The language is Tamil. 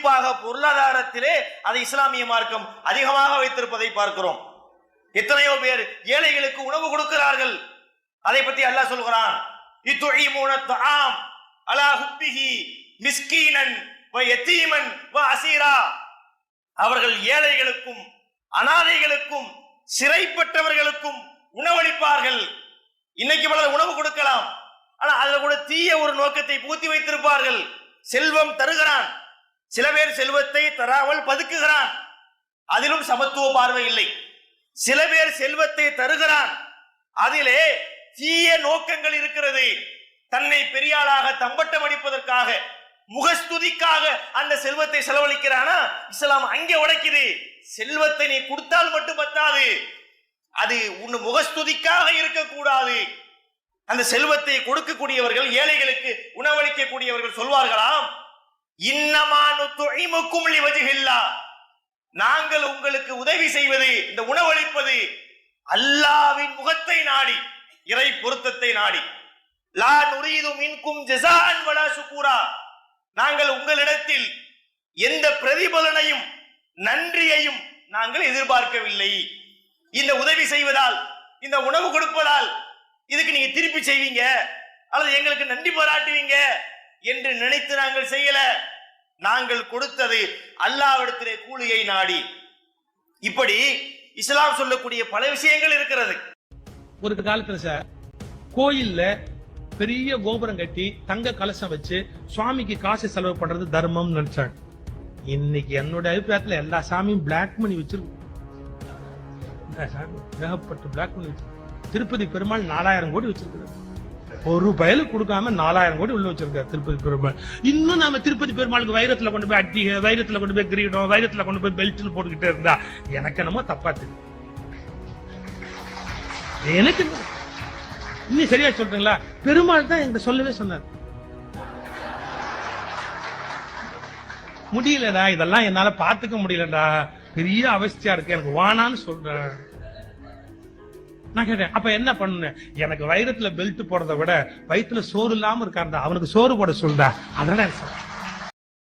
குறிப்பாக பொருளாதாரத்திலே அதை இஸ்லாமிய மார்க்கம் அதிகமாக வைத்திருப்பதை பார்க்கிறோம். எத்தனையோ பேர் ஏழைகளுக்கு உணவு கொடுக்கிறார்கள். அதை பற்றி அல்லாஹ் சொல்கிறான், இத்துஈமூன தஆம் அலா ஹுப்பிஹி மிஸ்கீனன் வ யதீமன் வ அஸீரா. அவர்கள் ஏழைகளுக்கும் அனாதைகளுக்கும் சிறைப்பட்டவர்களுக்கும் உணவளிப்பார்கள். இன்னைக்கு பலர் உணவு கொடுக்கலாம், ஆனா அதுல கூட தீய ஒரு நோக்கத்தை பூத்தி வைத்திருப்பார்கள். செல்வம் தருகிறான், சில பேர் செல்வத்தை தராமல் பதுக்குகிறான், அதிலும் சமத்துவ பார்வை இல்லை. சில பேர் செல்வத்தை தருகிறான், அதிலே தீய நோக்கங்கள் இருக்கிறது. தன்னை பெரியாளாக தம்பட்டம் அடிப்பதற்காக, முகஸ்துதிக்காக அந்த செல்வத்தை செலவழிக்கிறானா, இஸ்லாம் அங்கே உடைக்குது. செல்வத்தை நீ கொடுத்தால் மட்டும் பத்தாது, அது உன் முகஸ்துதிக்காக இருக்கக்கூடாது. அந்த செல்வத்தை கொடுக்கக்கூடியவர்கள், ஏழைகளுக்கு உணவளிக்கக்கூடியவர்கள் சொல்வார்களாம், இன்னமா நுத்இமுக்கும் லிவஜ்ஹில்லாஹ், நாங்கள் உங்களுக்கு உதவி செய்வது, இந்த உணவளிப்பது அல்லாஹ்வின் முகத்தை நாடி, இறை பொருத்தத்தை நாடி. லா நுரீது மின்கும் ஜஸாஅன் வலா ஷுக்கூரா, நாங்கள் உங்களிடத்தில் எந்த பிரதிபலனையும் நன்றியையும் நாங்கள் எதிர்பார்க்கவில்லை. இந்த உதவி செய்வதால், இந்த உணவு கொடுப்பதால் இதுக்கு நீங்க திருப்பி செய்வீங்க அல்லது எங்களுக்கு நன்றி பாராட்டுவீங்க என்று நினைத்து நாங்கள் செய்யல. நாங்கள் கொடுத்தது அல்லாஹ்விடத்திலே கூலியை நாடி. இப்படி இஸ்லாம் சொல்லக்கூடிய பல விஷயங்கள் இருக்கிறது. ஒரு காலத்துல சார் கோயில்ல பெரிய கோபுரம் கட்டி தங்க கலசம் வச்சு சுவாமிக்கு காசு செலவு பண்றது தர்மம் நினைச்சாங்க. இன்னைக்கு என்னோட அபிப்பிராயத்துல எல்லா சாமியும் பிளாக் மணி வச்சிருக்கு. ஏகப்பட்ட பிளாக் மணி வச்சிருக்கு. திருப்பதி பெருமாள் 4000 கோடி வச்சிருக்கிறார். ஒரு பயலுக்கு கொடுக்காம 4000 கோடி உள்ள வச்சிருக்காரு திருப்பதி பெருமாள். இன்னும் நாம திருப்பதி பெருமாளுக்கு வைரத்துல கொண்டு போய் அட்டி, வைரத்துல கொண்டு போய் கிரீடம், வைரத்துல கொண்டு போய் பெல்ட் போட்டுக்கிட்டே இருந்தா எனக்கு என்னமோ தப்பா தெரியும். எனக்கு இன்னும் சரியா சொல்றீங்களா? பெருமாள் தான் எங்க சொல்லவே சொன்னார். முடியலடா, இதெல்லாம் என்னால பாத்துக்க முடியலடா, பெரிய அவஸ்தையா இருக்கு, எனக்கு வானான்னு சொல்றேன். நான் கேட்டேன், அப்ப என்ன பண்ணு? எனக்கு வைரத்துல பெல்ட் போடுறதை விட வயிற்றுல சோறு இல்லாம இருக்காருடா, அவனுக்கு சோறு போட சொல்றா. அதெல்லாம்